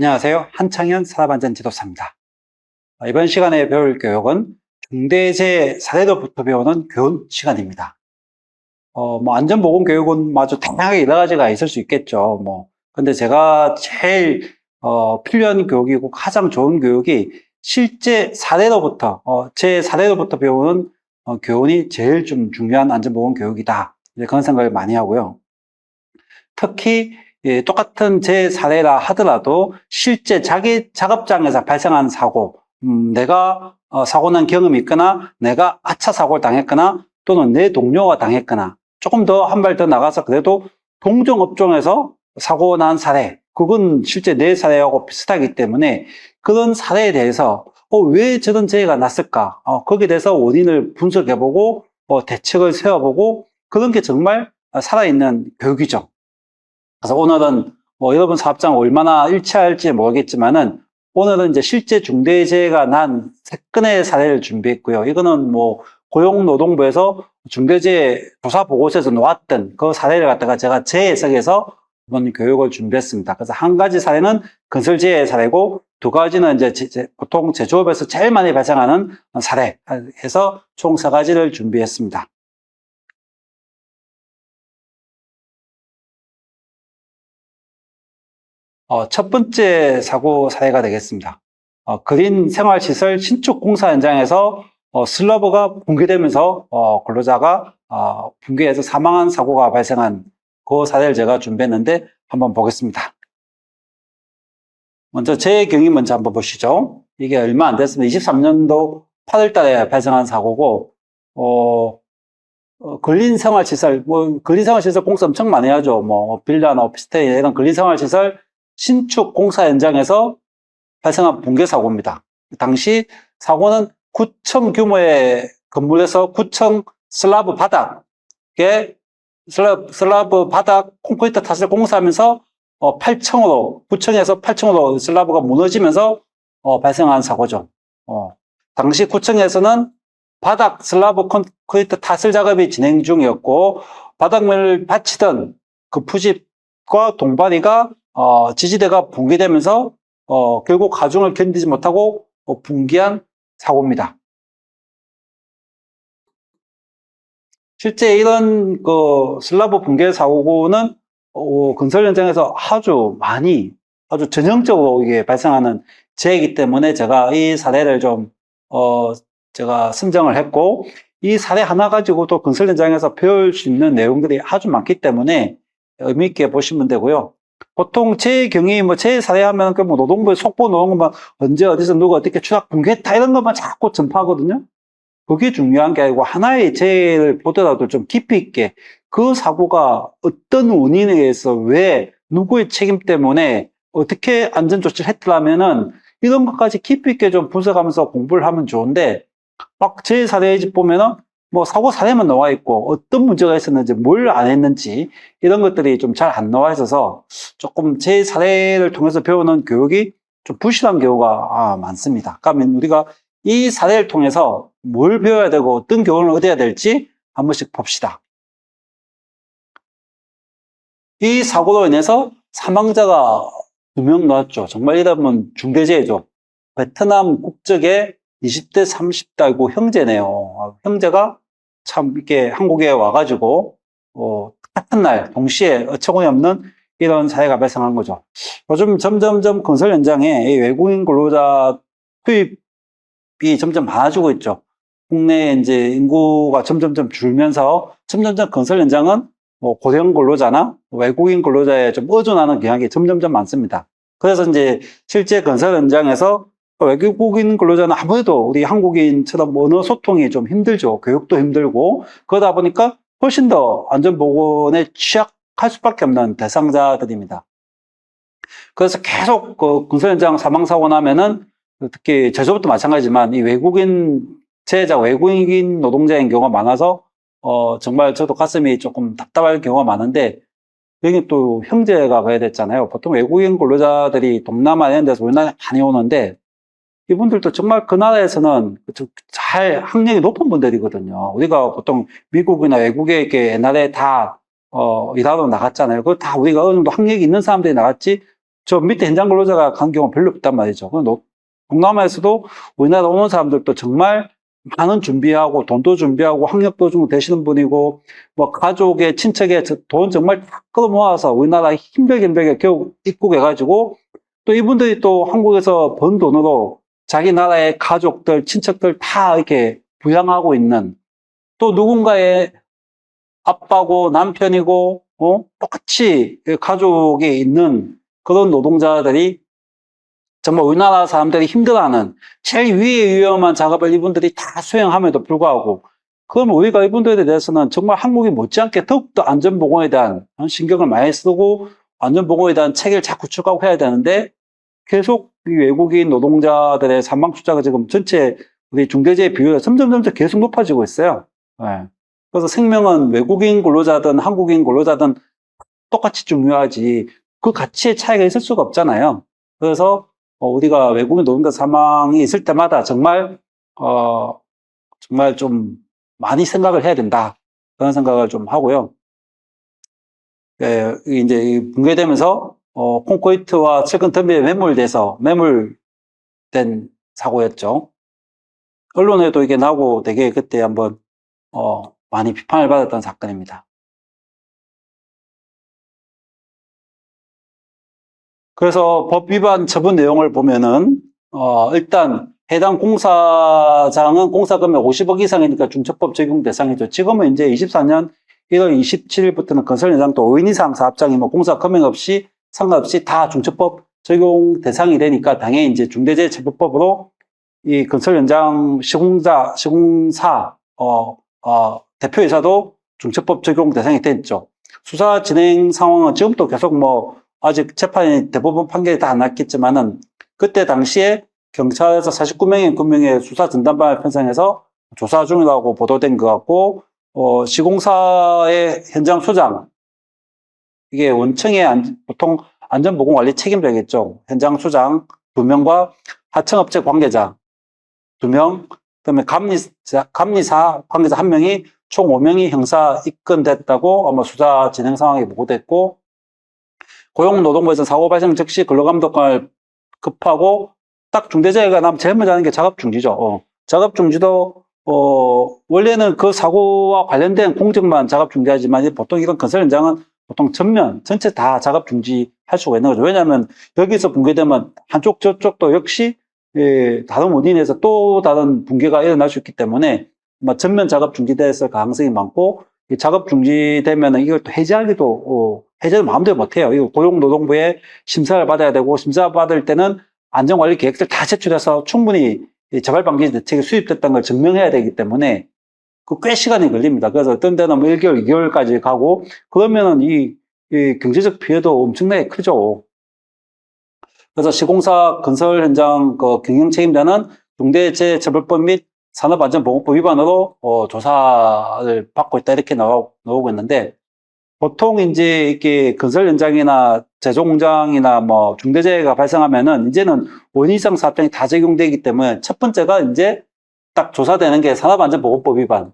안녕하세요. 한창현 산업안전지도사입니다. 이번 시간에 배울 교육은 중대재해 사례로부터 배우는 교훈 시간입니다. 안전보건교육은 아주 다양하게 여러 가지가 있을 수 있겠죠. 근데 제가 제일, 필요한 교육이고 가장 좋은 교육이 실제 사례로부터, 제 사례로부터 배우는 교훈이 제일 좀 중요한 안전보건교육이다. 그런 생각을 많이 하고요. 특히 똑같은 제 사례라 하더라도 실제 자기 작업장에서 발생한 사고, 내가 사고 난 경험이 있거나 내가 아차 사고를 당했거나 또는 내 동료가 당했거나 조금 더 한 발 더 나가서 그래도 동종 업종에서 사고 난 사례, 그건 실제 내 사례하고 비슷하기 때문에 그런 사례에 대해서 왜 저런 재해가 났을까? 거기에 대해서 원인을 분석해보고 대책을 세워보고 그런 게 정말 살아있는 교육이죠. 그래서 오늘은 여러분 사업장 얼마나 일치할지 모르겠지만은 오늘은 이제 실제 중대재해가 난 3건의 사례를 준비했고요. 이거는 고용노동부에서 중대재해 조사 보고서에서 놓았던 그 사례를 갖다가 제가 제 해석에서 이번 교육을 준비했습니다. 그래서 한 가지 사례는 건설재해 사례고 두 가지는 이제 보통 제조업에서 제일 많이 발생하는 사례 해서 총 3가지를 준비했습니다. 첫 번째 사고 사례가 되겠습니다. 그린 생활시설 신축 공사 현장에서 슬러브가 붕괴되면서 근로자가 붕괴해서 사망한 사고가 발생한 그 사례를 제가 준비했는데 한번 보겠습니다. 먼저 제 경위 먼저 한번 보시죠. 이게 얼마 안 됐습니다. 23년도 8월 달에 발생한 사고고 근린생활시설, 근린생활시설 공사 엄청 많이 하죠. 빌라나 오피스텔 이런 근린생활시설 신축 공사 현장에서 발생한 붕괴 사고입니다. 당시 사고는 9층 규모의 건물에서 9층 슬라브 바닥에 슬라브 바닥 콘크리트 탓을 공사하면서 9층에서 8층으로 슬라브가 무너지면서 발생한 사고죠. 당시 9층에서는 바닥 슬라브 콘크리트 타설 작업이 진행 중이었고 바닥면을 받치던 그 푸집과 동바리가 지지대가 붕괴되면서 결국 가중을 견디지 못하고 붕괴한 사고입니다. 실제 이런 슬라브 붕괴 사고는 건설 현장에서 아주 전형적으로 이게 발생하는 재해이기 때문에 제가 이 사례를 제가 선정을 했고, 이 사례 하나 가지고도 건설 현장에서 배울 수 있는 내용들이 아주 많기 때문에 의미 있게 보시면 되고요. 보통 제 경위, 제 사례하면 노동부에 속보 놓은 것만 언제 어디서 누가 어떻게 추락 붕괴했다 이런 것만 자꾸 전파하거든요. 그게 중요한 게 아니고 하나의 재해를 보더라도 좀 깊이 있게 그 사고가 어떤 원인에 의해서 왜 누구의 책임 때문에 어떻게 안전조치를 했더라면은 이런 것까지 깊이 있게 좀 분석하면서 공부를 하면 좋은데 막 제 사례에 보면은 사고 사례만 나와 있고 어떤 문제가 있었는지 뭘 안 했는지 이런 것들이 좀 잘 안 나와 있어서 조금 제 사례를 통해서 배우는 교육이 좀 부실한 경우가 많습니다. 그러면 우리가 이 사례를 통해서 뭘 배워야 되고 어떤 교훈을 얻어야 될지 한 번씩 봅시다. 이 사고로 인해서 사망자가 2명 나왔죠. 정말 이러면 중대재해죠. 베트남 국적의 20대 30대고 형제네요. 형제가 참 이렇게 한국에 와가지고 같은 날 동시에 어처구니 없는 이런 사례가 발생한 거죠. 요즘 점점점 건설 현장에 외국인 근로자 투입이 점점 많아지고 있죠. 국내 이제 인구가 점점점 줄면서 점점점 건설 현장은 고령 근로자나 외국인 근로자에 좀 의존하는 경향이 점점점 많습니다. 그래서 이제 실제 건설 현장에서 외국인 근로자는 아무래도 우리 한국인처럼 언어 소통이 좀 힘들죠. 교육도 힘들고 그러다 보니까 훨씬 더 안전보건에 취약할 수밖에 없는 대상자들입니다. 그래서 계속 건설 현장 사망사고 나면은 특히 제조업도 마찬가지지만 이 외국인 노동자인 경우가 많아서 정말 저도 가슴이 조금 답답할 경우가 많은데 여기 또 형제가 가야 됐잖아요. 보통 외국인 근로자들이 동남아 이런 데서 우리나라에 많이 오는데 이분들도 정말 그 나라에서는 잘 학력이 높은 분들이거든요. 우리가 보통 미국이나 외국에 이렇게 옛날에 다 일하러 나갔잖아요. 그거 다 우리가 어느 정도 학력이 있는 사람들이 나갔지 저 밑에 현장 근로자가 간 경우 별로 없단 말이죠. 동남아에서도 우리나라 오는 사람들도 정말 많은 준비하고 돈도 준비하고 학력도 좀 되시는 분이고 뭐 가족의 친척의 돈 정말 다 끌어모아서 우리나라 힘들게 겨우 입국해가지고 또 이분들이 또 한국에서 번 돈으로 자기 나라의 가족들 친척들 다 이렇게 부양하고 있는 또 누군가의 아빠고 남편이고 똑같이 가족이 있는 그런 노동자들이 정말 우리나라 사람들이 힘들어하는 제일 위험한 작업을 이분들이 다 수행함에도 불구하고 그러면 우리가 이분들에 대해서는 정말 한국이 못지않게 더욱더 안전보건에 대한 신경을 많이 쓰고 안전보건에 대한 체계를 자꾸 구축하고 해야 되는데 계속 이 외국인 노동자들의 사망 숫자가 지금 전체 우리 중대재해 비율이 점점 계속 높아지고 있어요. 네. 그래서 생명은 외국인 근로자든 한국인 근로자든 똑같이 중요하지 그 가치의 차이가 있을 수가 없잖아요. 그래서 우리가 외국인 노동자 사망이 있을 때마다 정말 좀 많이 생각을 해야 된다. 그런 생각을 좀 하고요. 이제 붕괴되면서 콘크리트와 철근 덤비에 매몰된 사고였죠. 언론에도 이게 나오고 되게 그때 한번 많이 비판을 받았던 사건입니다. 그래서 법 위반 처분 내용을 보면은 일단 해당 공사장은 공사금액 50억 이상이니까 중첩법 적용 대상이죠. 지금은 이제 24년 1월 27일부터는 건설 현장도 5인 이상 사업장이 뭐 공사 금액 없이 상관없이 다 중첩법 적용 대상이 되니까 당연히 이제 중대재해처벌법으로 이 건설 현장 시공사 대표이사도 중첩법 적용 대상이 됐죠. 수사 진행 상황은 지금도 계속 아직 재판이 대부분 판결이 다 안 났겠지만은 그때 당시에 경찰에서 49명의 군명의 수사 전담반을 편성해서 조사 중이라고 보도된 것 같고 시공사의 현장 소장 이게 원청의 보통 안전보건관리 책임자겠죠. 현장 소장 2명과 하청업체 관계자 2명, 그다음에 감리사 관계자 1명이 총 5명이 형사 입건됐다고 아마 수사 진행 상황이 보고됐고 고용노동부에서 사고 발생 즉시 근로감독관을 급하고 딱 중대재해가 나면 제일 먼저 하는 게 작업중지죠. 작업중지도 원래는 그 사고와 관련된 공정만 작업중지하지만 보통 이런 건설 현장은 보통 전체 다 작업중지할 수가 있는 거죠. 왜냐하면 여기서 붕괴되면 한쪽 저쪽도 역시 다른 원인에서 또 다른 붕괴가 일어날 수 있기 때문에 전면 작업중지됐을 가능성이 많고 작업중지되면 이걸 또 해제를 마음대로 못해요. 이거 고용노동부에 심사를 받아야 되고 심사받을 때는 안전관리 계획들 다 제출해서 충분히 재발방지 대책이 수립됐다는 걸 증명해야 되기 때문에 꽤 시간이 걸립니다. 그래서 어떤 데는 1개월, 2개월까지 가고 그러면은 이 경제적 피해도 엄청나게 크죠. 그래서 시공사 건설 현장 경영 책임자는 중대재해처벌법 및 산업안전보건법 위반으로 조사를 받고 있다 이렇게 나오고 있는데 보통 이제 이렇게 건설 현장이나 제조 공장이나 중대재해가 발생하면은 이제는 5인 이상 사업장이 다 적용되기 때문에 첫 번째가 이제 딱 조사되는 게 산업안전보건법 위반.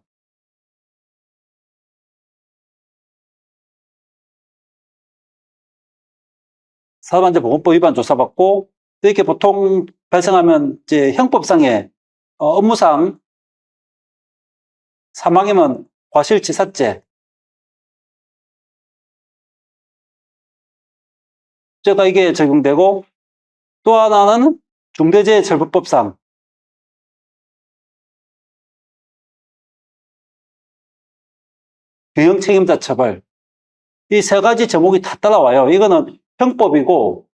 산업안전보건법 위반 조사받고 이렇게 보통 발생하면 이제 형법상의 업무상 사망이면 과실치사죄 제가 이게 적용되고 또 하나는 중대재해처벌법상 경영책임자 처벌 이 세 가지 제목이 다 따라와요. 이거는 형법이고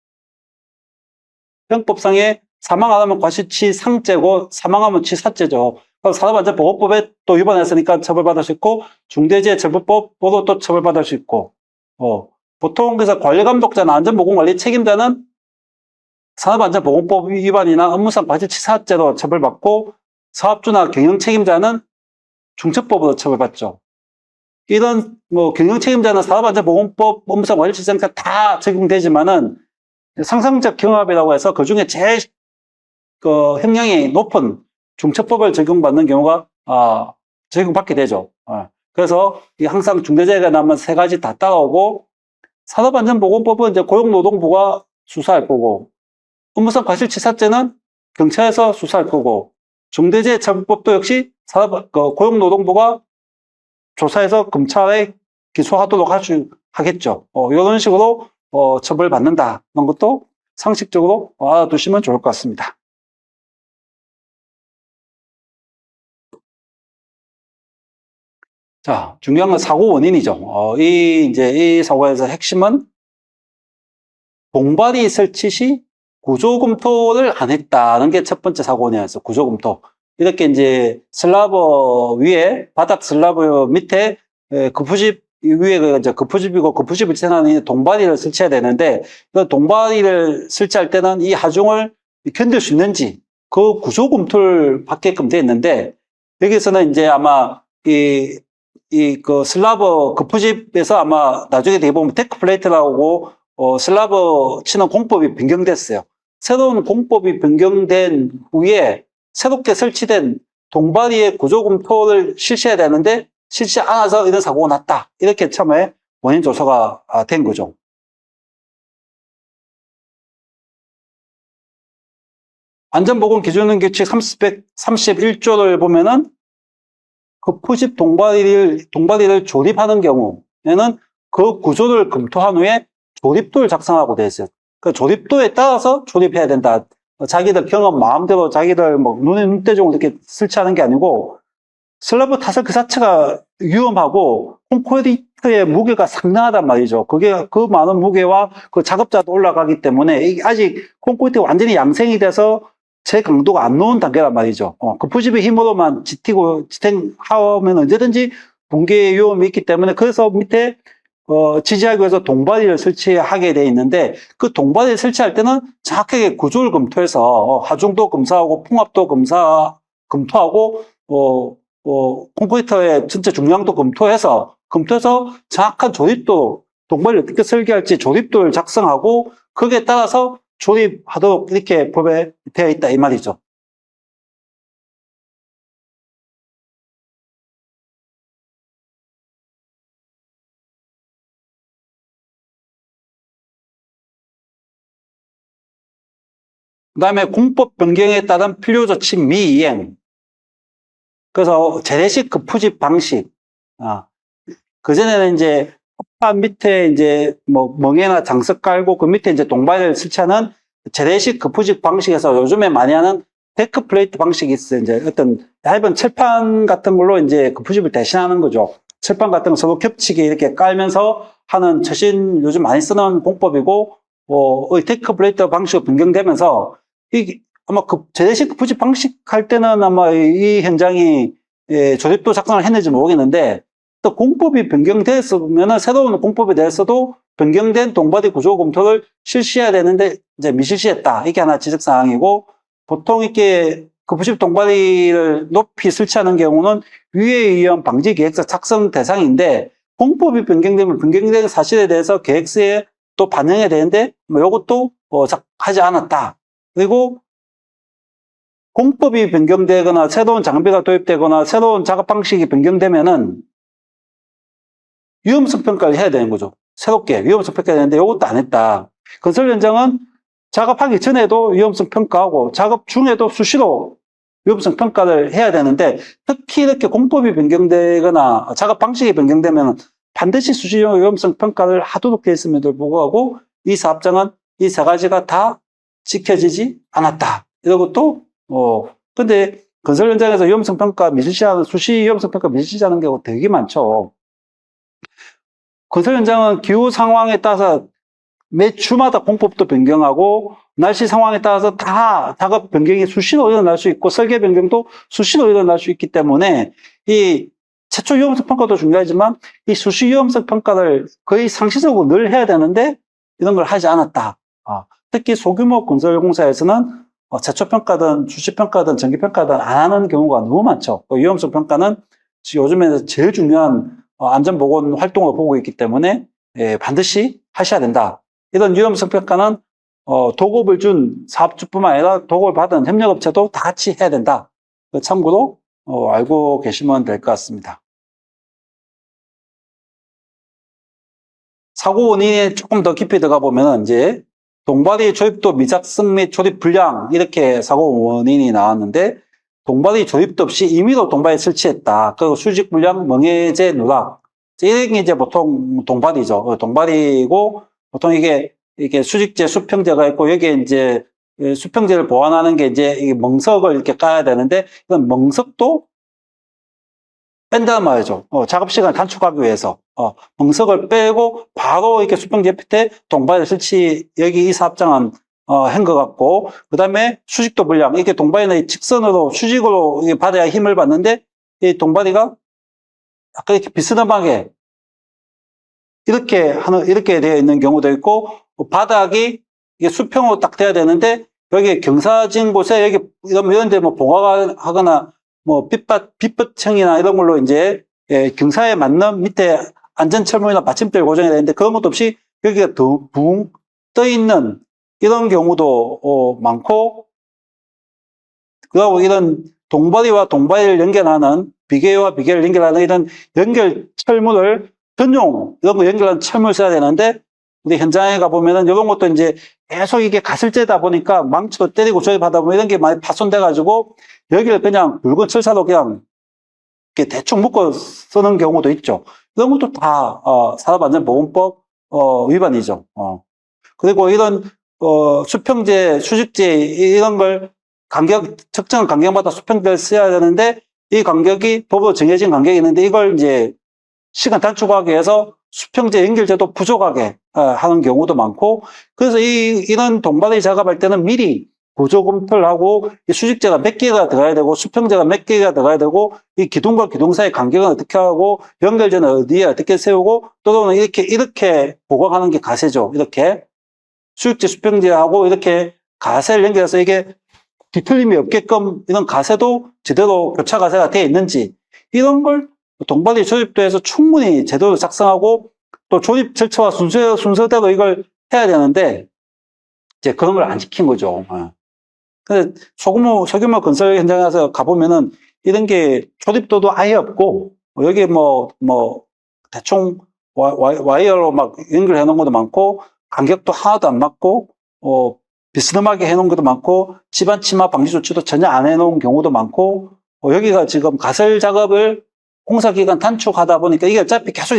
형법상에 사망 안 하면 과실치상죄고 사망하면 치사죄죠. 그럼 산업안전보건법에 또 위반했으니까 처벌받을 수 있고 중대재해처벌법으로 또 처벌받을 수 있고 보통 그래서 관리감독자나 안전보건관리 책임자는 산업안전보건법 위반이나 업무상 과실치사죄로 처벌받고 사업주나 경영책임자는 중첩법으로 처벌받죠. 이런 경영책임자는 산업안전보건법 업무상 과실치사죄가 다 적용되지만은 상상적 경합이라고 해서 그 중에 제일 형량이 높은 중첩법을 적용받는 경우가 적용받게 되죠. 그래서 항상 중대재해가 나면 세 가지 다 따라오고 산업안전보건법은 이제 고용노동부가 수사할 거고, 업무상 과실치사죄는 경찰에서 수사할 거고, 중대재해처벌법도 역시 고용노동부가 조사해서 검찰에 기소하도록 하겠죠. 이런 식으로 처벌받는다는 것도 상식적으로 알아두시면 좋을 것 같습니다. 자, 중요한 건 사고 원인이죠. 이 사고에서 핵심은 동발이 설치 시 구조 검토를 안 했다는 게 첫 번째 사고 원인이었어요. 구조 검토. 이렇게 이제 슬라브 위에, 바닥 슬라브 밑에 급부집 위에 이제 급부집이고 급부집을 지나는 동발이를 설치해야 되는데, 그 동발이를 설치할 때는 이 하중을 견딜 수 있는지 그 구조 검토를 받게끔 되어 있는데, 여기서는 이제 아마 그 슬라브 급부집에서 아마 나중에 되게 보면 테크 플레이트라고 슬라브 치는 공법이 변경됐어요. 새로운 공법이 변경된 후에 새롭게 설치된 동발이의 구조 검토를 실시해야 되는데 실시 않아서 이런 사고가 났다. 이렇게 처음에 원인 조사가 된 거죠. 안전보건 기준규칙 31조를 보면은 급부집 동발이를 조립하는 경우에는 그 구조를 검토한 후에 조립도를 작성하고 되어 있어요. 그 조립도에 따라서 조립해야 된다. 자기들 경험 마음대로 자기들 눈에 눈대중으로 이렇게 설치하는 게 아니고, 슬라브 타설 그 자체가 위험하고 콘크리트의 무게가 상당하단 말이죠. 그게 그 많은 무게와 그 작업자도 올라가기 때문에 이게 아직 콘크리트가 완전히 양생이 돼서 제 강도가 안 놓은 단계란 말이죠. 급부집의 힘으로만 지탱하면 언제든지 붕괴 위험이 있기 때문에, 그래서 밑에 지지하기 위해서 동발이를 설치하게 돼 있는데, 그 동발이를 설치할 때는 정확하게 구조를 검토해서 하중도 검사하고 풍압도 검토하고 콘크리트의 전체 중량도 검토해서 정확한 조립도, 동발을 어떻게 설계할지 조립도를 작성하고 거기에 따라서 조립하도록 이렇게 법에 되어 있다 이 말이죠. 그 다음에 공법 변경에 따른 필요조치 미이행. 그래서 재래식 급부집 방식. 그전에는 이제 판 밑에 이제 멍에나 장석 깔고 그 밑에 이제 동발을 설치하는 재래식 급부집 방식에서 요즘에 많이 하는 데크 플레이트 방식이 있어요. 이제 어떤 얇은 철판 같은 걸로 이제 급부집을 대신하는 거죠. 철판 같은 거 서로 겹치게 이렇게 깔면서 하는 최신 요즘 많이 쓰는 공법이고, 데크 플레이트 방식으로 변경되면서 아마 재래식 급부집 방식 할 때는 아마 이 현장이 조립도 작성을 했는지 모르겠는데, 또 공법이 변경됐으면 새로운 공법에 대해서도 변경된 동발이 구조 검토를 실시해야 되는데 이제 미실시했다. 이게 하나 지적사항이고, 보통 이렇게 급부집 동발이를 높이 설치하는 경우는 위에 의한 방지 계획서 작성 대상인데, 공법이 변경되면 변경된 사실에 대해서 계획서에 또 반영해야 되는데 이것도 하지 않았다. 그리고 공법이 변경되거나 새로운 장비가 도입되거나 새로운 작업 방식이 변경되면은 위험성 평가를 해야 되는 거죠. 새롭게 위험성 평가를 해야 되는데 이것도 안 했다. 건설 현장은 작업하기 전에도 위험성 평가하고 작업 중에도 수시로 위험성 평가를 해야 되는데, 특히 이렇게 공법이 변경되거나 작업 방식이 변경되면 반드시 수시 위험성 평가를 하도록 되어 있음에도 불구하고 이 사업장은 이 세 가지가 다 지켜지지 않았다. 이런 것도 근데 건설 현장에서 위험성 평가 미실시하는, 수시 위험성 평가 미실시하는 경우가 되게 많죠. 건설 현장은 기후 상황에 따라서 매 주마다 공법도 변경하고 날씨 상황에 따라서 다 작업 변경이 수시로 일어날 수 있고 설계 변경도 수시로 일어날 수 있기 때문에 이 최초 위험성 평가도 중요하지만 이 수시 위험성 평가를 거의 상시적으로 늘 해야 되는데 이런 걸 하지 않았다. 특히 소규모 건설 공사에서는 최초 평가든 수시 평가든 정기 평가든 안 하는 경우가 너무 많죠. 위험성 평가는 요즘에는 제일 중요한 안전보건 활동을 보고 있기 때문에 반드시 하셔야 된다. 이런 위험성 평가는 도급을 준 사업주뿐만 아니라 도급을 받은 협력업체도 다 같이 해야 된다. 참고로 알고 계시면 될 것 같습니다. 사고 원인에 조금 더 깊이 들어가 보면 이제 동바디 조립도 미작성 및 조립 불량 이렇게 사고 원인이 나왔는데 동바디 조립도 없이 임의로 동바디에 설치했다. 그리고 수직 불량, 멍해제 누락 이런 게 이제 보통 동바디죠. 동바디고 보통 이게 수직재, 수평재가 있고 여기에 이제 수평재를 보완하는 게 이제 이 멍석을 이렇게 까야 되는데 이건 멍석도 뺀단 말이죠. 작업 시간 단축하기 위해서. 멍석을 빼고 바로 이렇게 수평재 밑에 동바디 설치, 여기 이 사업장은, 한 것 같고, 그 다음에 수직도 불량. 이렇게 동바디는 직선으로, 수직으로 받아야 힘을 받는데, 이 동바디가 약간 이렇게 비스듬하게, 이렇게 되어 있는 경우도 있고, 바닥이 이게 수평으로 딱 돼야 되는데, 여기 경사진 곳에 여기 이런 데 뭐 봉화하거나 뭐 빗밭층이나 이런 걸로 이제 경사에 맞는 밑에 안전철문이나 받침대를 고정해야 되는데 그런 것도 없이 여기가 붕 떠 있는 이런 경우도 많고, 그리고 이런 동바디와 동바디를 연결하는 비계와 비계를 연결하는 이런 연결 철문을 전용 이런 거 연결하는 철문을 써야 되는데 우리 현장에 가보면은 이런 것도 이제 계속 이게 가설재다 보니까 망치로 때리고 조립하다 보면 이런 게 많이 파손돼가지고 여기를 그냥 붉은 철사로 그냥 이렇게 대충 묶어 쓰는 경우도 있죠. 이런 것도 다, 산업안전보건법, 위반이죠. 그리고 이런, 수평재, 수직재, 이런 걸 적정한 간격마다 수평재를 써야 되는데 이 간격이 법으로 정해진 간격이 있는데 이걸 이제 시간 단축하기 위해서 수평재 연결재도 부족하게 하는 경우도 많고, 그래서 이런 동바디 작업할 때는 미리 구조 검토를 하고 이 수직재가 몇 개가 들어가야 되고 수평재가 몇 개가 들어가야 되고 이 기둥과 기둥 사이 간격은 어떻게 하고 연결재는 어디에 어떻게 세우고 또는 이렇게 보강하는 게 가세죠. 이렇게 수직재 수평재하고 이렇게 가세를 연결해서 이게 뒤틀림이 없게끔 이런 가세도 제대로 교차 가세가 되어 있는지 이런 걸 동바디 조립도에서 충분히 제대로 작성하고 또 조립 절차와 순서대로 이걸 해야 되는데 이제 그런 걸 안 지킨 거죠. 근데 소규모 건설 현장에서 가보면은 이런 게 조립도도 아예 없고 여기 대충 와이어로 막 연결해 놓은 것도 많고 간격도 하나도 안 맞고 비스듬하게 해 놓은 것도 많고 집안 침하 방지 조치도 전혀 안 해 놓은 경우도 많고 여기가 지금 가설 작업을 공사 기간 단축하다 보니까 이게 어차피 계속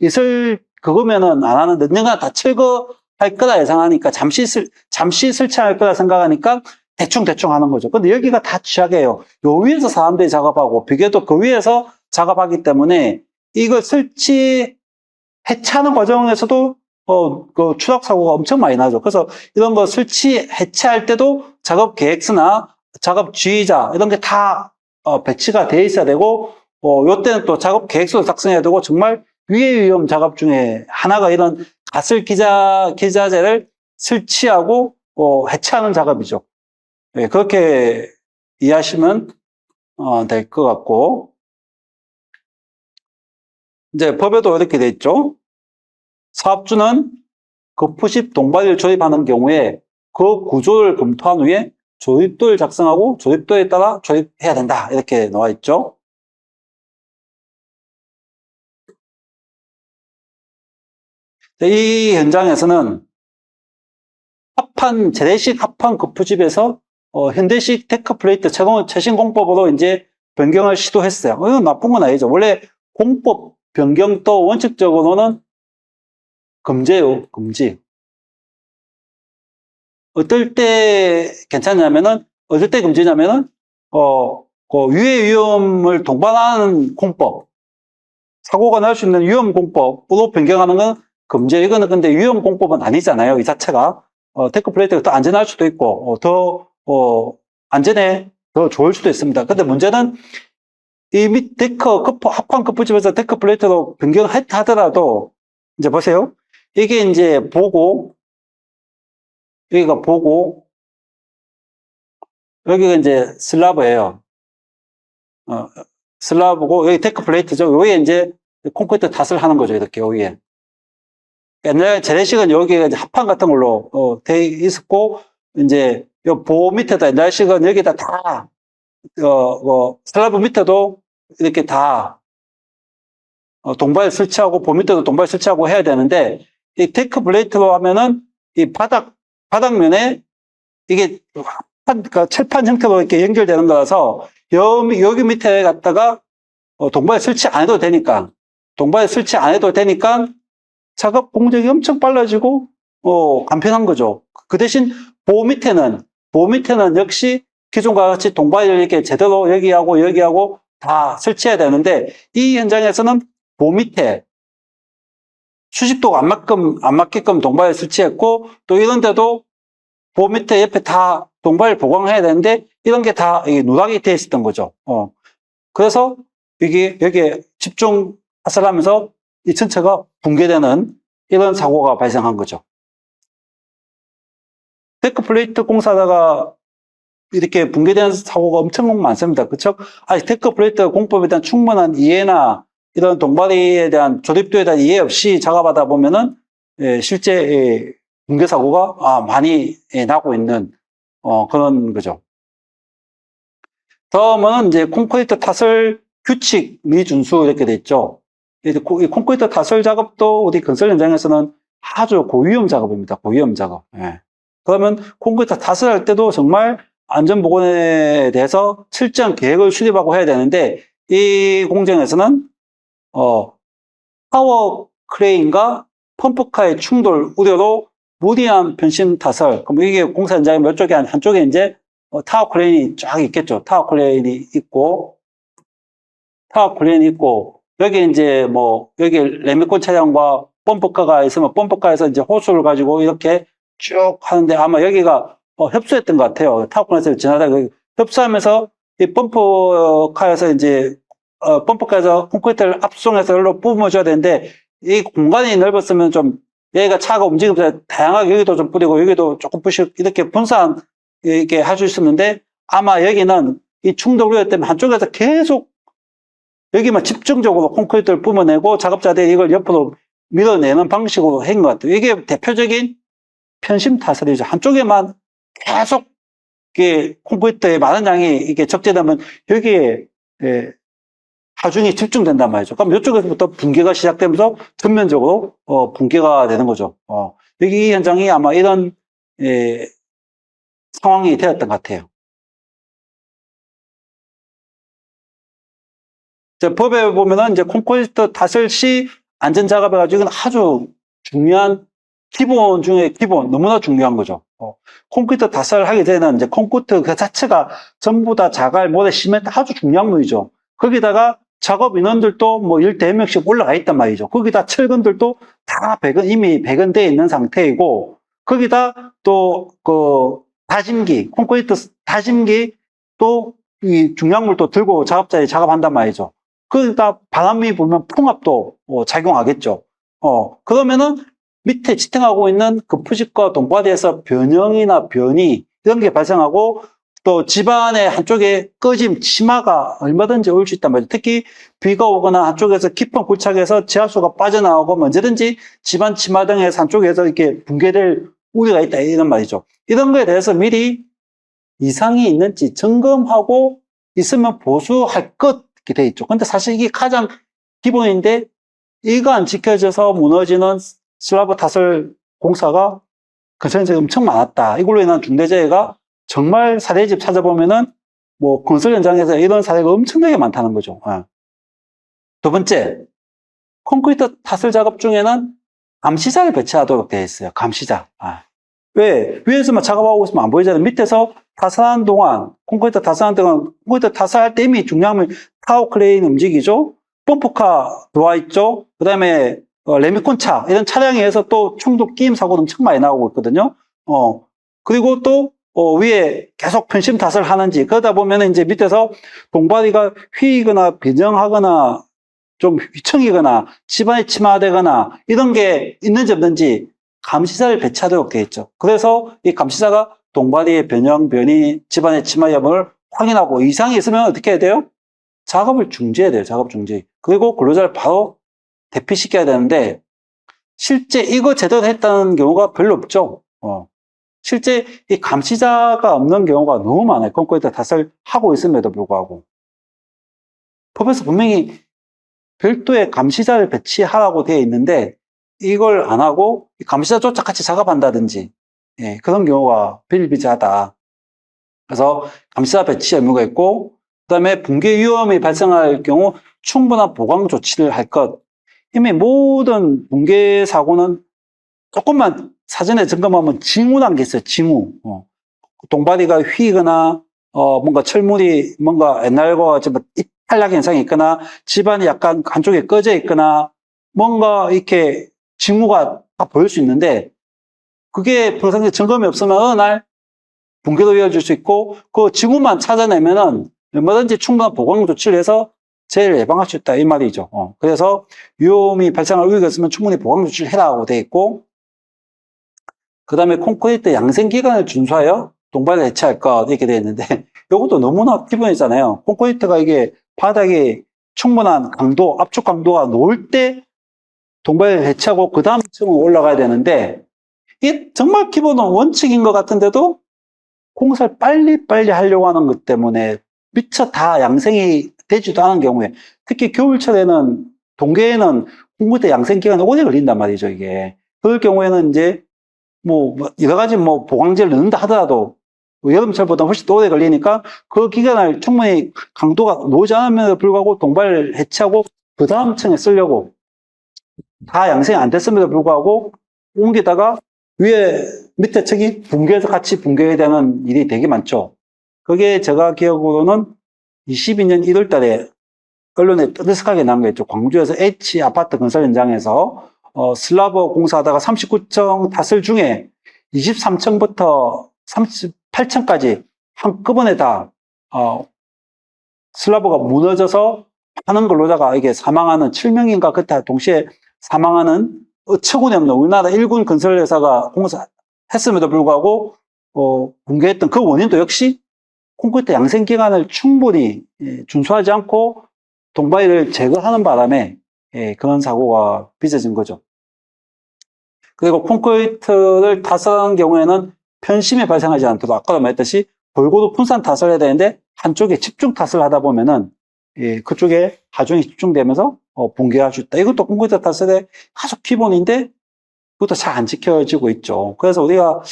있을 그거면은 안 하는데 언젠가 다 철거할 거다 예상하니까 잠시 설치할 거다 생각하니까 대충 하는 거죠. 근데 여기가 다 취약해요. 요 위에서 사람들이 작업하고 비계도 그 위에서 작업하기 때문에 이걸 해체하는 과정에서도 그 추락 사고가 엄청 많이 나죠. 그래서 이런 거 해체할 때도 작업 계획서나 작업 지휘자 이런 게 다 배치가 돼 있어야 되고 요때는 또 작업 계획서를 작성해야 되고 정말 위해 위험 작업 중에 하나가 이런 가설 기자재를 설치하고 해체하는 작업이죠. 네, 그렇게 이해하시면 될 것 같고 이제 법에도 이렇게 돼 있죠. 사업주는 거푸십 동바디를 조립하는 경우에 그 구조를 검토한 후에 조립도를 작성하고 조립도에 따라 조립해야 된다 이렇게 나와 있죠. 이 현장에서는 재래식 합판 거푸집에서 현대식 데크 플레이트 최신 공법으로 이제 변경을 시도했어요. 이건 나쁜 건 아니죠. 원래 공법 변경도 원칙적으로는 금지예요. 금지. 어떨 때 괜찮냐면은 어떨 때 금지냐면은 그 유해 위험을 동반하는 공법, 사고가 날 수 있는 위험 공법으로 변경하는 건 금지예요. 이거는 근데 위험 공법은 아니잖아요. 이 자체가 데크 플레이트가 더 안전할 수도 있고 안전에 더 좋을 수도 있습니다. 근데 문제는 이 밑 합판 커프집에서 데크 플레이트로 변경하더라도 이제 보세요. 이게 이제 여기가 보고 여기가 이제 슬라브예요. 슬라브고 여기 데크 플레이트죠. 여기에 이제 콘크리트 탓을 하는 거죠. 이렇게 여기에. 옛날에 재래식은 여기에 이제 합판 같은 걸로 돼 있었고 이제 요 보호 밑에다 옛날식은 여기다 다 슬라브 밑에도 이렇게 다 동발 설치하고 보호 밑에도 동발 설치하고 해야 되는데 이 데크 플레이트로 하면은 이 바닥 바닥면에 이게 그러니까 철판 형태로 이렇게 연결되는 거라서 여기 밑에 갖다가 동바에 설치 안 해도 되니까 작업 공정이 엄청 빨라지고 간편한 거죠. 그 대신 보호 밑에는 역시 기존과 같이 동바를 이렇게 제대로 여기하고 다 설치해야 되는데 이 현장에서는 보호 밑에 수직도가 안 맞게끔 동바를 설치했고 또 이런 데도 보호 밑에 옆에 다 동바를 보강해야 되는데 이런 게 다 누락이 돼 있었던 거죠. 그래서 여기에 집중 화살하면서 이 전체가 붕괴되는 이런 사고가 발생한 거죠. 데크 플레이트 공사다가 이렇게 붕괴되는 사고가 엄청 많습니다. 그렇죠? 아직 데크 플레이트 공법에 대한 충분한 이해나 이런 동바리에 대한 조립도에 대한 이해 없이 작업하다 보면은 실제 붕괴 사고가 많이 나고 있는 그런 거죠. 다음은 이제 콘크리트 타설 규칙 미준수 이렇게 돼 있죠. 이 콘크리트 타설 작업도 우리 건설 현장에서는 아주 고위험 작업입니다. 고위험 작업. 그러면 콘크리트 타설할 때도 정말 안전보건에 대해서 철저한 계획을 수립하고 해야 되는데 이 공정에서는 파워 크레인과 펌프카의 충돌 우려로 무리한 변심 타설. 그럼 이게 공사 현장의 몇 쪽에 한쪽에 이제 타워 크레인이 쫙 있겠죠. 타워 크레인이 있고 여기 이제 여기 레미콘 차량과 펌프카가 있으면 펌프카에서 이제 호수를 가지고 이렇게 쭉 하는데 아마 여기가 협수했던 것 같아요. 타워 크레인에서 지나다가 협수하면서 이 펌프카에서 이제 펌프카에서 콘크리트를 압송해서 여기로 뿜어줘야 되는데 이 공간이 넓었으면 좀 얘가 차가 움직이면서 다양하게 여기도 좀 뿌리고 여기도 조금 뿌시고 이렇게 분산 이렇게 할 수 있었는데 아마 여기는 이 충돌 우려 때문에 한쪽에서 계속 여기만 집중적으로 콘크리트를 뿜어내고 작업자들이 이걸 옆으로 밀어내는 방식으로 한 것 같아요. 이게 대표적인 편심 타설이죠. 한쪽에만 계속 콘크리트의 많은 양이 이게 적재되면 여기에 하중이 집중된단 말이죠. 그럼 이쪽에서부터 붕괴가 시작되면서 전면적으로 붕괴가 되는 거죠. 여기 이 현장이 아마 이런 상황이 되었던 것 같아요. 법에 보면은 이제 콘크리트 타설 시 안전 작업해 가지고 이건 아주 중요한 기본 중에 기본, 너무나 중요한 거죠. 콘크리트 타설하게 되는 이제 콘크리트 그 자체가 전부 다 자갈, 모래, 시멘트 아주 중요한 물이죠. 거기다가 작업 인원들도 10대명씩 올라가 있단 말이죠. 거기다 철근들도 다 이미 배건되어 있는 상태이고, 거기다 또 다짐기, 콘크리트 다짐기 또 이 중량물도 들고 작업자들이 작업한단 말이죠. 거기다 바람이 불면 풍압도 작용하겠죠. 그러면은 밑에 지탱하고 있는 그 푸집과 동바디에서 변형이나 변이 이런 게 발생하고 또 집안의 한쪽에 꺼짐, 치마가 얼마든지 올 수 있단 말이죠. 특히 비가 오거나 한쪽에서 깊은 굴착에서 지하수가 빠져나오고 언제든지 집안 치마 등에서 한쪽에서 이렇게 붕괴될 우려가 있다 이런 말이죠. 이런 거에 대해서 미리 이상이 있는지 점검하고 있으면 보수할 것 이렇게 돼 있죠. 근데 사실 이게 가장 기본인데 이거 안 지켜져서 무너지는 슬라브 타설 공사가 건설 현장에 엄청 많았다. 이걸로 인한 중대재해가 정말 사례집 찾아보면은 건설 현장에서 이런 사례가 엄청나게 많다는 거죠. 두 번째, 콘크리트 타설 작업 중에는 감시자를 배치하도록 되어 있어요. 감시자. 왜? 위에서만 작업하고 있으면 안 보이잖아요. 밑에서 타설하는 동안, 콘크리트 타설하는 동안, 콘크리트 타설할 때 이미 중량물 타워 크레인 움직이죠? 펌프카 들어와 있죠? 그 다음에 레미콘차, 이런 차량에 의해서 또 충돌 끼임 사고는 엄청 많이 나오고 있거든요. 그리고 또 위에 계속 편심 타설 하는지, 그러다 보면 이제 밑에서 동바리가 휘거나 변형하거나 좀 휘청이거나 집안이 침하되거나 이런 게 있는지 없는지 감시자를 배치하도록 되어 있죠. 그래서 이 감시자가 동바리의 변형, 변이, 집안의 침하 여부를 확인하고 이상이 있으면 어떻게 해야 돼요? 작업을 중지해야 돼요. 작업 중지. 그리고 근로자를 바로 대피시켜야 되는데 실제 이거 제대로 했다는 경우가 별로 없죠. 실제 이 감시자가 없는 경우가 너무 많아요. 콘크리트 타설 하고 있음에도 불구하고. 법에서 분명히 별도의 감시자를 배치하라고 되어 있는데 이걸 안 하고 감시자조차 같이 작업한다든지 그런 경우가 비일비재하다. 그래서 감시자 배치 의무가 있고, 그 다음에 붕괴 위험이 발생할 경우 충분한 보강 조치를 할 것. 이미 모든 붕괴 사고는 조금만 사전에 점검하면 징후란 게 있어요, 징후. 동바디가 휘거나, 뭔가 철물이 뭔가 옛날과 좀 탈락 현상이 있거나, 집안이 약간 한쪽에 꺼져 있거나, 뭔가 이렇게 징후가 다 보일 수 있는데, 그게 평상시에 점검이 없으면 어느 날 붕괴도 이어질 수 있고, 그 징후만 찾아내면은 얼마든지 충분한 보강 조치를 해서 재해를 예방할 수 있다, 이 말이죠. 그래서 위험이 발생할 우려가 있으면 충분히 보강 조치를 해라고 돼 있고, 그 다음에 콘크리트 양생 기간을 준수하여 동바를 해체할 것, 이렇게 되어 있는데, 이것도 너무나 기본이잖아요. 콘크리트가 이게 바닥에 충분한 강도, 압축 강도가 놓을 때 동바를 해체하고 그 다음 층으로 올라가야 되는데, 이게 정말 기본 원칙인 것 같은데도 공사를 빨리빨리 하려고 하는 것 때문에 미처 다 양생이 되지도 않은 경우에, 특히 겨울철에는, 동계에는 콘크리트 양생 기간이 오래 걸린단 말이죠, 이게. 그럴 경우에는 이제 뭐 여러 가지 뭐 보강제를 넣는다 하더라도 여름철보다 훨씬 더 오래 걸리니까 그 기간을 충분히 강도가 놓지 않음에도 불구하고 동발 해체하고 그 다음 층에 쓰려고 다 양생이 안 됐음에도 불구하고 옮기다가 위에 밑에 층이 붕괴해서 같이 붕괴해야 되는 일이 되게 많죠. 그게 제가 기억으로는 22년 1월 달에 언론에 뜨뜻하게 나온 게 있죠. 광주에서 H 아파트 건설 현장에서 슬라브 공사하다가 39층 타설 중에 23층부터 38층까지 한꺼번에 다 슬라브가 무너져서 많은 근로자가 이게 사망하는 7명인가 그때 동시에 사망하는 어처구니 없는 우리나라 1군 건설회사가 공사했음에도 불구하고 붕괴했던 그 원인도 역시 콘크리트 양생 기간을 충분히 준수하지 않고 동바위를 제거하는 바람에 그런 사고가 빚어진 거죠. 그리고 콘크리트를 타설하는 경우에는 편심이 발생하지 않도록 아까도 말했듯이 골고루 분산 타설해야 되는데 한쪽에 집중 타설을 하다 보면은 그쪽에 하중이 집중되면서 붕괴할 수 있다. 이것도 콘크리트 타설의 아주 기본인데 그것도 잘 안 지켜지고 있죠. 그래서 우리가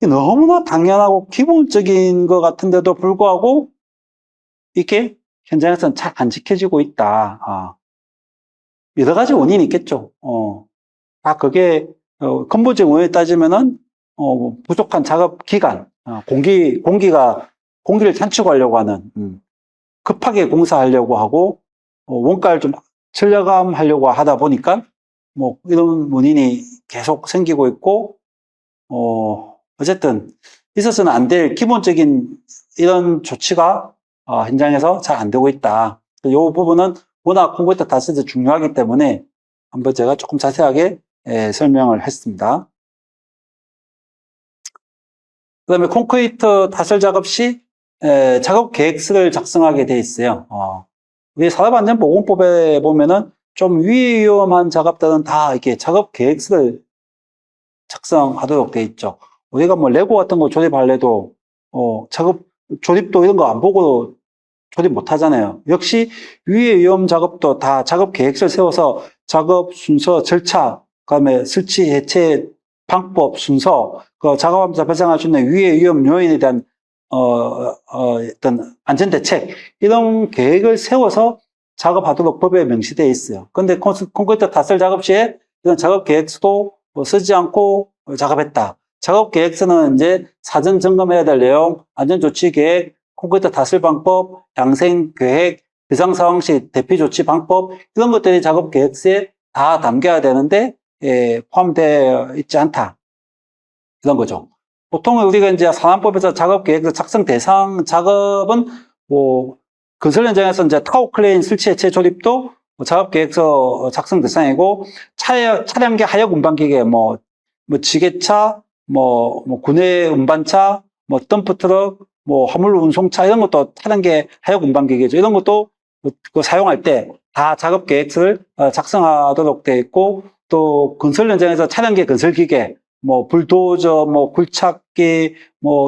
너무나 당연하고 기본적인 것 같은데도 불구하고 이게 현장에서는 잘 안 지켜지고 있다. 여러 가지 원인이 있겠죠. 그게 근본적인 원인을 따지면은 부족한 작업 기간, 공기를 찬축하려고 하는 급하게 공사하려고 하고 원가를 좀 절감하려고 하다 보니까 뭐 이런 원인이 계속 생기고 있고 어쨌든 있어서는 안 될 기본적인 이런 조치가 현장에서 잘 안 되고 있다. 이 부분은 워낙 콘크리트 타설이 중요하기 때문에 한번 제가 조금 자세하게 설명을 했습니다. 그 다음에 콘크리트 타설 작업 시 작업 계획서를 작성하게 돼 있어요. 우리 산업안전보건법에 보면은 좀 위험한 작업들은 다 이렇게 작업 계획서를 작성하도록 돼 있죠. 우리가 뭐 레고 같은 거 조립할래도 작업 조립도 이런 거 안 보고 조립 못 하잖아요. 역시 위해 위험 작업도 다 작업 계획서를 세워서 작업 순서, 절차, 그다음에 설치, 해체 방법, 순서, 그 작업하면서 발생할 수 있는 위해 위험 요인에 대한 어떤 안전 대책 이런 계획을 세워서 작업하도록 법에 명시되어 있어요. 그런데 콘크리트 타설 작업 시에 이런 작업 계획서도 쓰지 않고 작업했다. 작업 계획서는 이제 사전 점검해야 될 내용, 안전조치 계획, 콘크리트 타설 방법, 양생 계획, 비상 상황 시 대피 조치 방법 이런 것들이 작업 계획서에 다 담겨야 되는데 포함되어 있지 않다. 이런 거죠. 보통 우리가 이제 산안법에서 작업 계획서 작성 대상 작업은 뭐 건설 현장에서 이제 타워 클레인 설치 해체 조립도 작업 계획서 작성 대상이고 차량계 하역 운반기계 뭐 지게차 군내 운반차 덤프트럭 화물 운송차 이런 것도 차량계 하역 운반기계죠. 이런 것도 그 사용할 때 다 작업 계획서를 작성하도록 되어 있고 또 건설 현장에서 차량계 건설기계 불도저, 굴착기,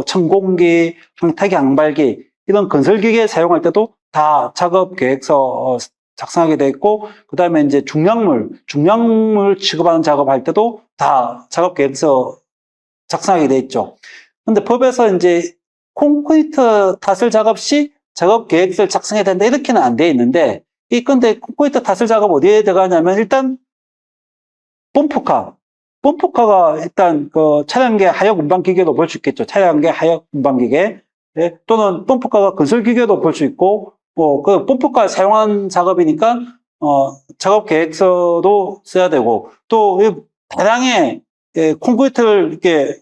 천공기, 항타기, 항발기 이런 건설기계 사용할 때도 다 작업 계획서 작성하게 되어 있고 그 다음에 이제 중량물 취급하는 작업할 때도 다 작업 계획서 작성하게 돼 있죠. 근데 법에서 이제 콘크리트 타설 작업 시 작업 계획서를 작성해야 된다 이렇게는 안 돼 있는데 근데 콘크리트 타설 작업 어디에 들어가냐면 일단 펌프카가 일단 그 차량계 하역 운반 기계도 볼 수 있겠죠. 차량계 하역 운반 기계 또는 펌프카가 건설 기계도 볼 수 있고 뭐 그 펌프카 사용한 작업이니까 작업 계획서도 써야 되고 또 다량의 콘크리트를 이렇게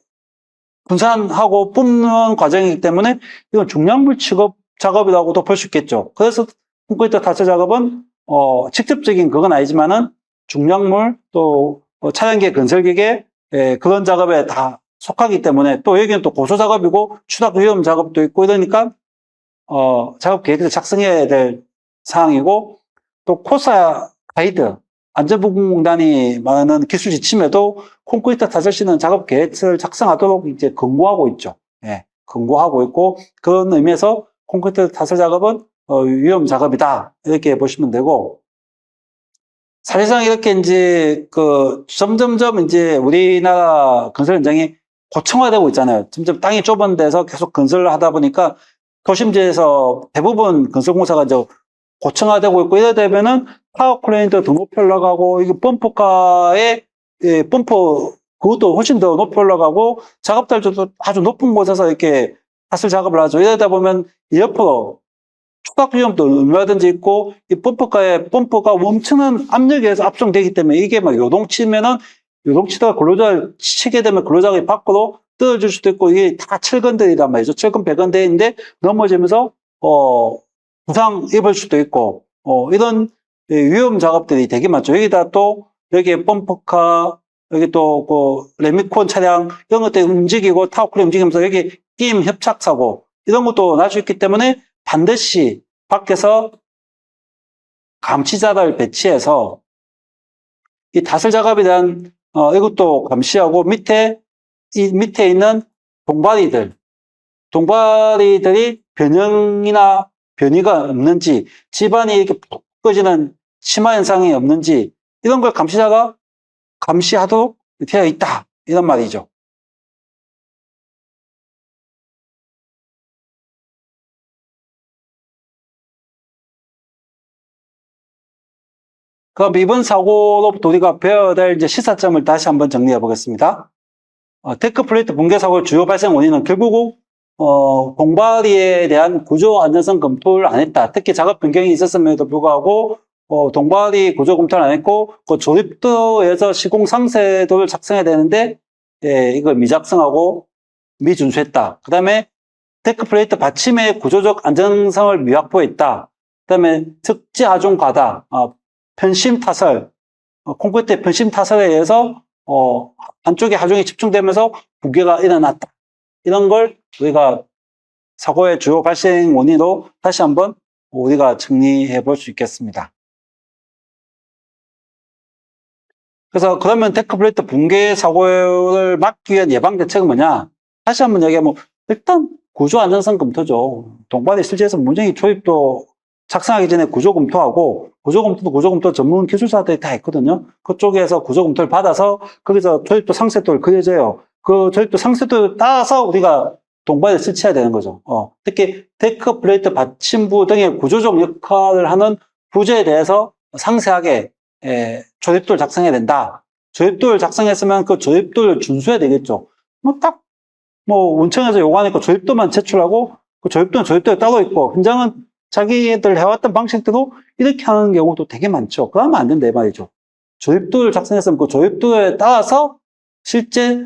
분산하고 뿜는 과정이기 때문에 이건 중량물 취급 작업이라고도 볼 수 있겠죠. 그래서 콘크리트 타설 작업은 직접적인 그건 아니지만은 중량물 또 차량계 건설기계 그런 작업에 다 속하기 때문에 또 여기는 또 고소 작업이고 추락 위험 작업도 있고 이러니까 작업 계획을 작성해야 될 사항이고 또 코사 가이드 안전보건공단이 말하는 기술 지침에도 콘크리트 타설 시는 작업 계획서를 작성하도록 이제 권고하고 있죠. 권고하고 있고 그런 의미에서 콘크리트 타설 작업은 위험 작업이다 이렇게 보시면 되고 사실상 이렇게 이제 점점점 이제 우리나라 건설 현장이 고층화되고 있잖아요. 점점 땅이 좁은 데서 계속 건설을 하다 보니까 도심지에서 대부분 건설공사가 이제 고층화되고 있고 이래 되면은 타워크레인도 더 높이 올라가고 이게 펌프카의 펌프 그것도 훨씬 더 높이 올라가고 작업들도 아주 높은 곳에서 이렇게 타설 작업을 하죠. 이러다 보면 옆으로 추락 위험도 얼마든지 있고 이 펌프가 엄청난 압력에 의해서 압송되기 때문에 이게 막 요동치면은 요동치다가 근로자를 치게 되면 근로자가 밖으로 떨어질 수도 있고 이게 다 철근들이란 말이죠. 철근 배건대인데 넘어지면서 부상 입을 수도 있고 이런 위험 작업들이 되게 많죠. 여기다 또 여기에 펌프카 여기 또 그 레미콘 차량 이런 것들이 움직이고 타워크레인 움직이면서 여기 끼임 협착 사고 이런 것도 날 수 있기 때문에 반드시 밖에서 감시자를 배치해서 이 타설 작업에 대한 이것도 감시하고 밑에 있는 동바리들이 변이가 없는지 집안이 이렇게 푹 꺼지는 심화 현상이 없는지 이런 걸 감시자가 감시하도록 되어 있다 이런 말이죠. 그럼 이번 사고로부터 우리가 배워야 될 이제 시사점을 다시 한번 정리해 보겠습니다. 데크 플레이트 붕괴 사고의 주요 발생 원인은 결국 동바리에 대한 구조 안전성 검토를 안 했다. 특히 작업 변경이 있었음에도 불구하고 동바리 구조 검토를 안 했고 그 조립도에서 시공 상세도를 작성해야 되는데 이걸 미작성하고 미준수했다. 그 다음에 데크 플레이트 받침의 구조적 안전성을 미확보했다. 그 다음에 특지 하중 과다, 편심 타설, 콘크리트 편심 타설에 의해서 한쪽에 하중이 집중되면서 붕괴가 일어났다. 이런 걸 우리가 사고의 주요 발생 원인으로 다시 한번 우리가 정리해 볼 수 있겠습니다. 그래서 그러면 데크 플레이트 붕괴 사고를 막기 위한 예방 대책은 뭐냐? 다시 한번 얘기하면 일단 구조 안전성 검토죠. 동바리 실제에서 문제기 조립도 작성하기 전에 구조 검토하고 구조 검토 전문 기술사들이 다 있거든요. 그쪽에서 구조 검토를 받아서 거기서 조립도 상세도를 그려줘요. 그 조립도 상세도를 따라서 우리가 동바리를 설치해야 되는 거죠. 특히 데크 플레이트 받침부 등의 구조적 역할을 하는 부재에 대해서 상세하게 조립도를 작성해야 된다. 조립도를 작성했으면 그 조립도를 준수해야 되겠죠. 원청에서 요구하니까 조립도만 제출하고 그 조립도는 조립도에 따로 있고 현장은 자기들 해왔던 방식대로 이렇게 하는 경우도 되게 많죠. 그러면 안 된다 이 말이죠. 조립도를 작성했으면 그 조립도에 따라서 실제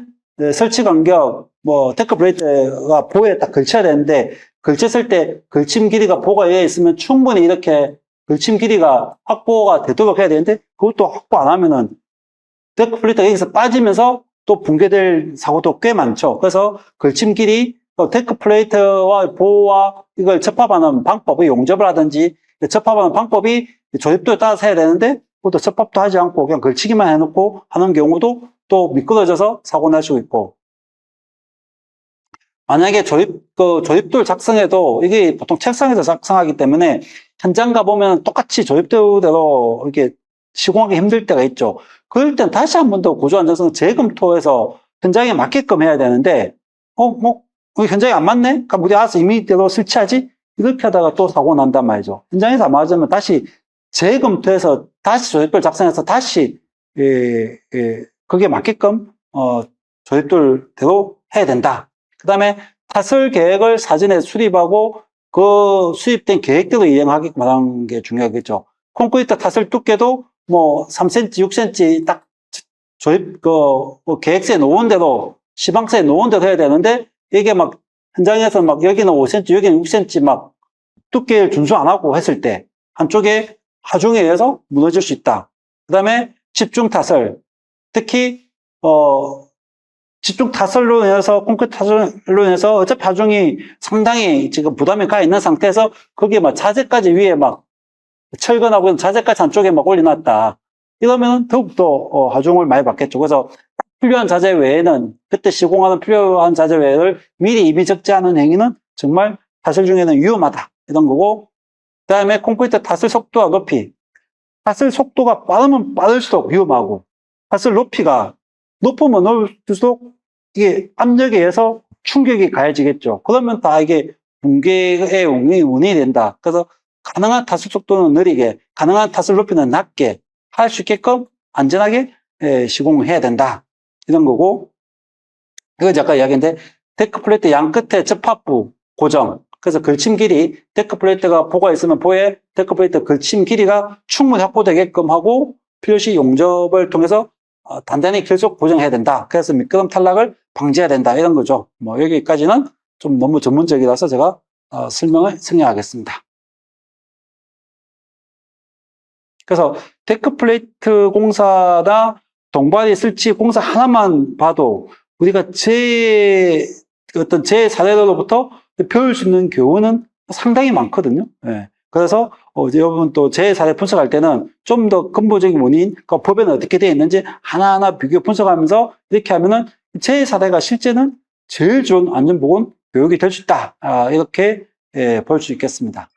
설치 간격, 데크 플레이트가 보에 딱 걸쳐야 되는데 걸쳤을 때 걸침 길이가 보가 되어 있으면 충분히 이렇게 걸침 길이가 확보가 되도록 해야 되는데 그것도 확보 안 하면은 데크 플레이트가 여기서 빠지면서 또 붕괴될 사고도 꽤 많죠. 그래서 걸침 길이 데크 플레이트와 보호와 이걸 접합하는 방법이 용접을 하든지 접합하는 방법이 조립도에 따라서 해야 되는데 그것도 접합도 하지 않고 그냥 걸치기만 해놓고 하는 경우도 또 미끄러져서 사고 날 수 있고 만약에 조립도를 작성해도 이게 보통 책상에서 작성하기 때문에 현장 가보면 똑같이 조립도대로 이렇게 시공하기 힘들 때가 있죠. 그럴 땐 다시 한 번 더 구조 안전성 재검토해서 현장에 맞게끔 해야 되는데, 우리 현장에 안 맞네? 그럼 우리 알아서 임의대로 설치하지? 이렇게 하다가 또 사고 난단 말이죠. 현장에서 안 맞으면 다시 재검토해서 다시 조립도를 작성해서 다시, 거기에 맞게끔, 조립도대로 해야 된다. 그 다음에 타설 계획을 사전에 수립하고 그 수립된 계획대로 이행하게끔 하는 게 중요하겠죠. 콘크리트 타설 두께도 뭐 3cm, 6cm 딱 조립, 계획서에 놓은 대로, 시방서에 놓은 대로 해야 되는데 이게 막 현장에서 막 여기는 5cm, 여기는 6cm 막 두께를 준수 안 하고 했을 때 한쪽에 하중에 의해서 무너질 수 있다. 그 다음에 집중 타설. 특히, 집중 타설로 인해서, 콘크리트 타설로 인해서 어차피 하중이 상당히 지금 부담이 가 있는 상태에서 거기에 막 자재까지 위에 막 철근하고 자재까지 한쪽에 막 올려놨다. 이러면 더욱더 하중을 많이 받겠죠. 그래서 필요한 자재 외에는, 그때 시공하는 필요한 자재 외를 미리 이미 적지 않은 행위는 정말 타설 중에는 위험하다. 이런 거고, 그 다음에 콘크리트 타설 속도와 높이. 타설 속도가 빠르면 빠를수록 위험하고, 타설 높이가 높으면 높을수록 이게 압력에 의해서 충격이 가해지겠죠. 그러면 다 이게 붕괴의 원인이 된다. 그래서 가능한 타설 속도는 느리게, 가능한 타설 높이는 낮게 할 수 있게끔 안전하게 시공을 해야 된다. 이런 거고, 이거 아까 이야기했는데, 데크 플레이트 양 끝에 접합부 고정. 그래서 걸침 길이, 데크 플레이트가 보가 있으면 보에 데크 플레이트 걸침 길이가 충분히 확보되게끔 하고, 필요시 용접을 통해서 단단히 계속 고정해야 된다. 그래서 미끄럼 탈락을 방지해야 된다. 이런 거죠. 뭐, 여기까지는 좀 너무 전문적이라서 제가 설명을 생략하겠습니다. 그래서 데크 플레이트 공사나 동바리 설치 공사 하나만 봐도 우리가 제 사례로부터 배울 수 있는 교훈은 상당히 많거든요. 예. 그래서 여러분 또 제 사례 분석할 때는 좀 더 근본적인 원인, 그 법에는 어떻게 되어 있는지 하나하나 비교 분석하면서 이렇게 하면은 제 사례가 실제는 제일 좋은 안전보건 교육이 될 수 있다. 이렇게 볼 수 있겠습니다.